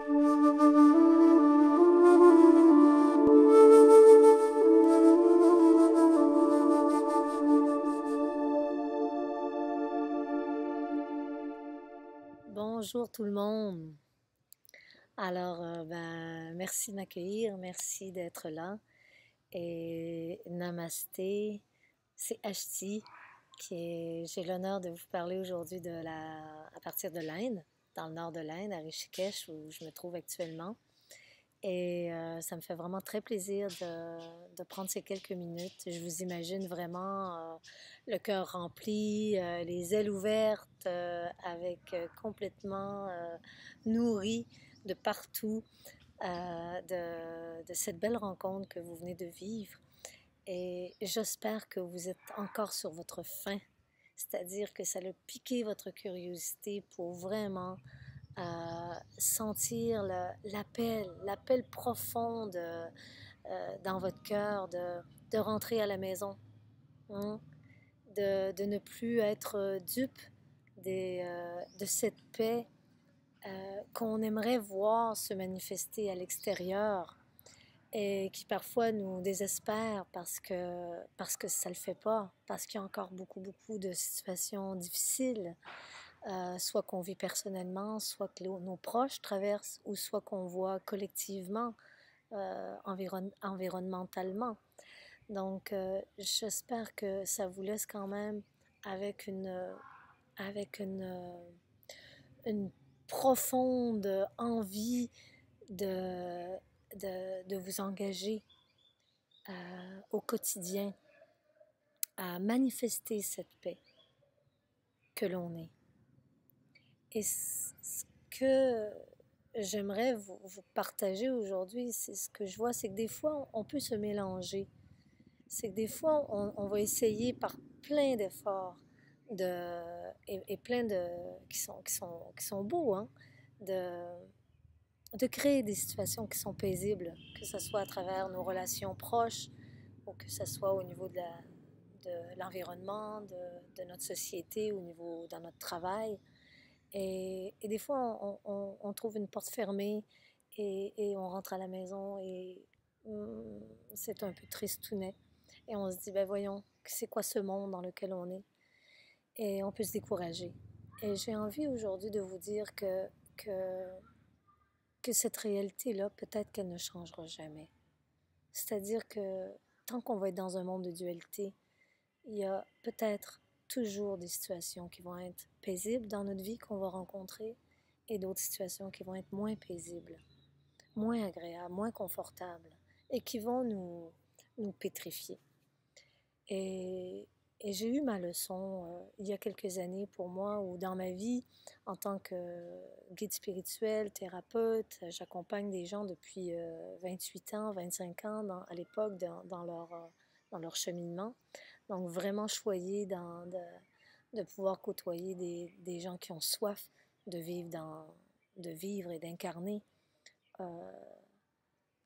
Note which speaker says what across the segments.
Speaker 1: Bonjour tout le monde. Alors, merci de m'accueillir, merci d'être là. Et namasté, c'est Ashti j'ai l'honneur de vous parler aujourd'hui à partir de l'Inde, dans le nord de l'Inde, à Rishikesh, où je me trouve actuellement. Et ça me fait vraiment très plaisir de prendre ces quelques minutes. Je vous imagine vraiment le cœur rempli, les ailes ouvertes, avec complètement nourri de partout, de cette belle rencontre que vous venez de vivre. Et j'espère que vous êtes encore sur votre faim, c'est-à-dire que ça a piqué votre curiosité pour vraiment sentir l'appel profond dans votre cœur de rentrer à la maison, hein, de ne plus être dupe de cette paix qu'on aimerait voir se manifester à l'extérieur et qui parfois nous désespère parce que ça ne le fait pas, parce qu'il y a encore beaucoup de situations difficiles, soit qu'on vit personnellement, soit que nos proches traversent, ou soit qu'on voit collectivement, environnementalement. Donc, j'espère que ça vous laisse quand même avec avec une profonde envie de, de vous engager au quotidien à manifester cette paix que l'on est. Et ce que j'aimerais vous partager aujourd'hui, c'est ce que je vois, c'est que des fois, on peut se mélanger. C'est que des fois, on va essayer par plein d'efforts et plein de qui sont beaux, hein, de, de créer des situations qui sont paisibles, que ce soit à travers nos relations proches ou que ce soit au niveau de l'environnement, de notre société, au niveau dans notre travail. Et des fois, on trouve une porte fermée et on rentre à la maison et c'est un peu tristounet. Et on se dit, ben voyons, c'est quoi ce monde dans lequel on est? Et on peut se décourager. Et j'ai envie aujourd'hui de vous dire que, que cette réalité-là, peut-être qu'elle ne changera jamais. C'est-à-dire que tant qu'on va être dans un monde de dualité, il y a peut-être toujours des situations qui vont être paisibles dans notre vie qu'on va rencontrer et d'autres situations qui vont être moins paisibles, moins agréables, moins confortables et qui vont nous pétrifier. Et, et j'ai eu ma leçon il y a quelques années pour moi, où dans ma vie, en tant que guide spirituel, thérapeute, j'accompagne des gens depuis 28 ans, 25 ans à l'époque dans leur cheminement. Donc vraiment choyé de pouvoir côtoyer des gens qui ont soif de vivre, de vivre et d'incarner euh,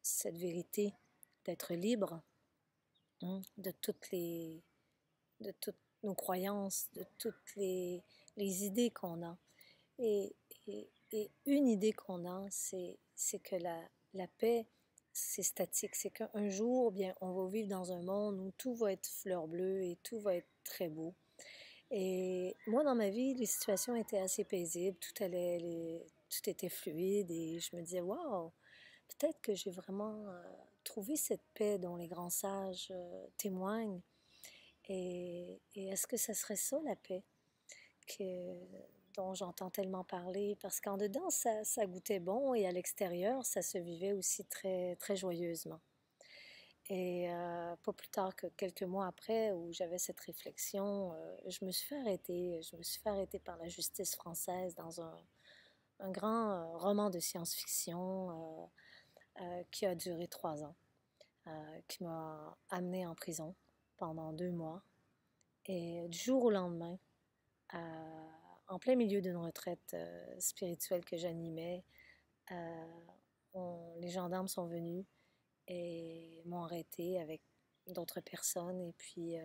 Speaker 1: cette vérité, d'être libre, hein, de toutes nos croyances, de toutes les idées qu'on a. Et, et une idée qu'on a, c'est que la paix, c'est statique. C'est qu'un jour, bien, on va vivre dans un monde où tout va être fleur bleue et tout va être très beau. Et moi, dans ma vie, les situations étaient assez paisibles, tout était fluide et je me disais, waouh, peut-être que j'ai vraiment trouvé cette paix dont les grands sages témoignent. Et est-ce que ça serait ça, la paix, que, dont j'entends tellement parler? Parce qu'en dedans, ça goûtait bon et à l'extérieur, ça se vivait aussi très joyeusement. Et pas plus tard que quelques mois après, où j'avais cette réflexion, je me suis fait arrêter. Je me suis fait arrêter par la justice française dans un grand roman de science-fiction qui a duré 3 ans, qui m'a amené en prison pendant 2 mois. Et du jour au lendemain, en plein milieu d'une retraite spirituelle que j'animais, les gendarmes sont venus et m'ont arrêté avec d'autres personnes. Et puis,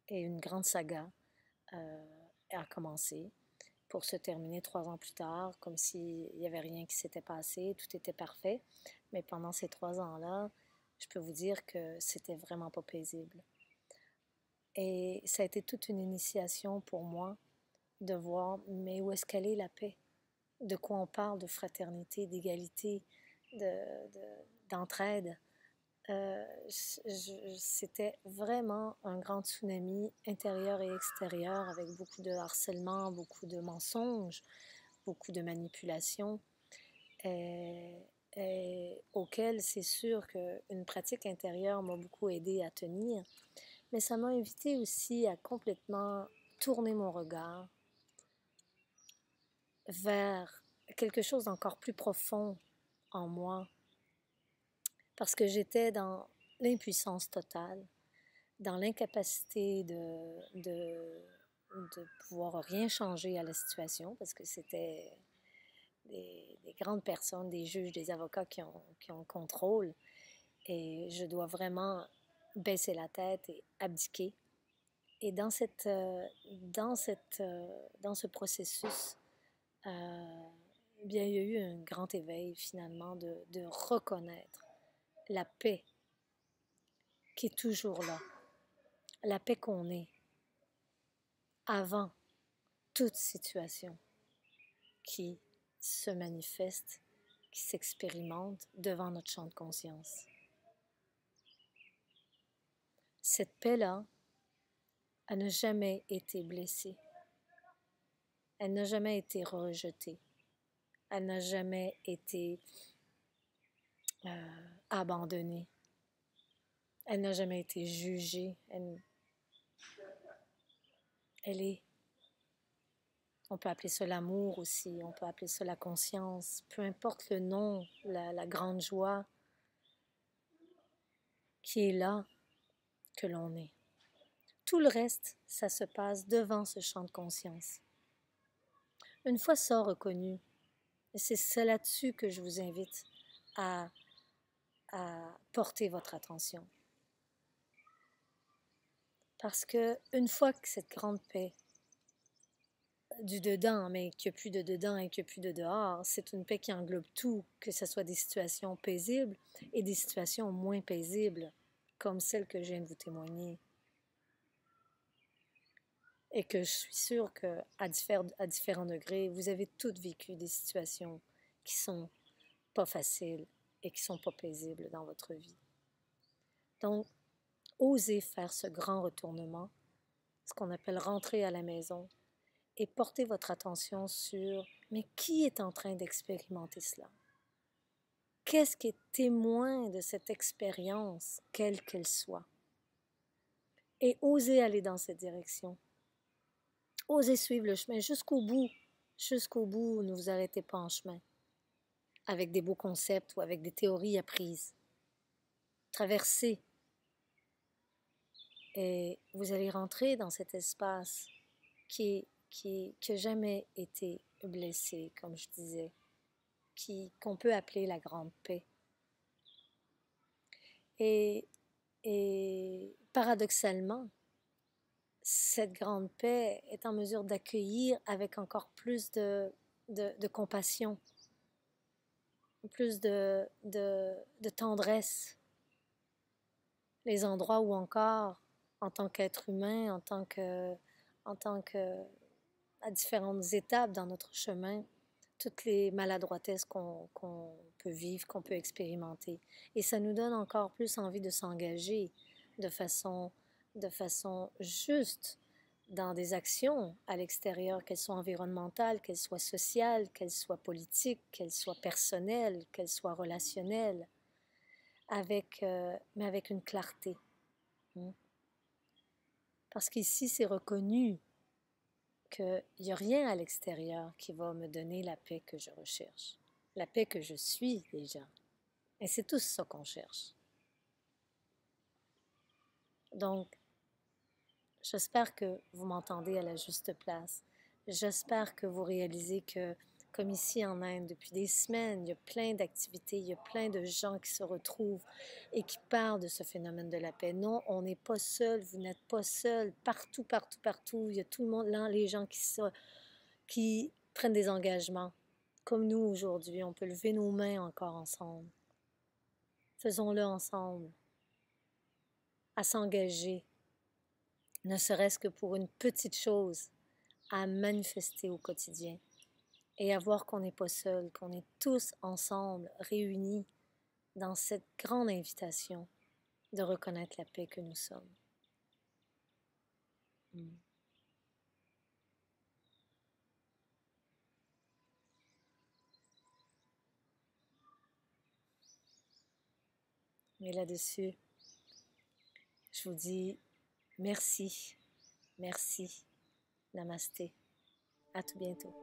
Speaker 1: et une grande saga a commencé pour se terminer 3 ans plus tard, comme s'il n'y avait rien qui s'était passé, tout était parfait. Mais pendant ces 3 ans-là, je peux vous dire que c'était vraiment pas paisible. Et ça a été toute une initiation pour moi de voir, mais où est-ce qu'elle est la paix? De quoi on parle? De fraternité, d'égalité, d'entraide. C'était vraiment un grand tsunami intérieur et extérieur avec beaucoup de harcèlement, beaucoup de mensonges, beaucoup de manipulations et auquel c'est sûr qu'une pratique intérieure m'a beaucoup aidé à tenir, mais ça m'a invité aussi à complètement tourner mon regard vers quelque chose d'encore plus profond en moi, parce que j'étais dans l'impuissance totale, dans l'incapacité de pouvoir rien changer à la situation, parce que c'était des grandes personnes, des juges, des avocats qui ont le contrôle, et je dois vraiment baisser la tête et abdiquer. Et dans ce processus, bien, il y a eu un grand éveil finalement de reconnaître la paix qui est toujours là, la paix qu'on est avant toute situation qui se manifeste, qui s'expérimente devant notre champ de conscience. Cette paix-là, elle n'a jamais été blessée, elle n'a jamais été rejetée, elle n'a jamais été abandonnée, elle n'a jamais été jugée, elle est. On peut appeler ça l'amour aussi, on peut appeler ça la conscience, peu importe le nom, la grande joie qui est là que l'on est. Tout le reste, ça se passe devant ce champ de conscience. Une fois ça reconnu, et c'est là-dessus que je vous invite à, à porter votre attention. Parce que une fois que cette grande paix du dedans, mais qu'il n'y a plus de dedans et qu'il n'y a plus de dehors, c'est une paix qui englobe tout, que ce soit des situations paisibles et des situations moins paisibles, comme celle que je viens de vous témoigner. Et que je suis sûre qu'à différents degrés, vous avez toutes vécu des situations qui sont pas faciles et qui sont pas paisibles dans votre vie. Donc, osez faire ce grand retournement, ce qu'on appelle rentrer à la maison, et portez votre attention sur, mais qui est en train d'expérimenter cela? Qu'est-ce qui est témoin de cette expérience, quelle qu'elle soit? Et osez aller dans cette direction. Osez suivre le chemin jusqu'au bout. Jusqu'au bout, ne vous arrêtez pas en chemin, avec des beaux concepts ou avec des théories apprises. Traversez. Et vous allez rentrer dans cet espace qui n'a jamais été blessé, comme je disais, qu'on peut appeler la grande paix. Et paradoxalement, cette grande paix est en mesure d'accueillir avec encore plus de compassion, plus de tendresse, les endroits où encore, en tant qu'être humain, en tant que, à différentes étapes dans notre chemin, toutes les maladroitesses qu'on peut vivre, qu'on peut expérimenter. Et ça nous donne encore plus envie de s'engager de façon juste dans des actions à l'extérieur, qu'elles soient environnementales, qu'elles soient sociales, qu'elles soient politiques, qu'elles soient personnelles, qu'elles soient relationnelles, mais avec une clarté. Parce qu'ici, c'est reconnu qu'il n'y a rien à l'extérieur qui va me donner la paix que je recherche, la paix que je suis déjà. Et c'est tout ça qu'on cherche. Donc, j'espère que vous m'entendez à la juste place. J'espère que vous réalisez que, comme ici en Inde, depuis des semaines, il y a plein d'activités, il y a plein de gens qui se retrouvent et qui parlent de ce phénomène de la paix. Non, on n'est pas seul, vous n'êtes pas seul. Partout, partout, partout, il y a tout le monde, là, les gens qui prennent des engagements. Comme nous aujourd'hui, on peut lever nos mains encore ensemble. Faisons-le ensemble, à s'engager, ne serait-ce que pour une petite chose, à manifester au quotidien et à voir qu'on n'est pas seul, qu'on est tous ensemble, réunis dans cette grande invitation de reconnaître la paix que nous sommes. Mais là-dessus, je vous dis merci, merci, namasté, à tout bientôt.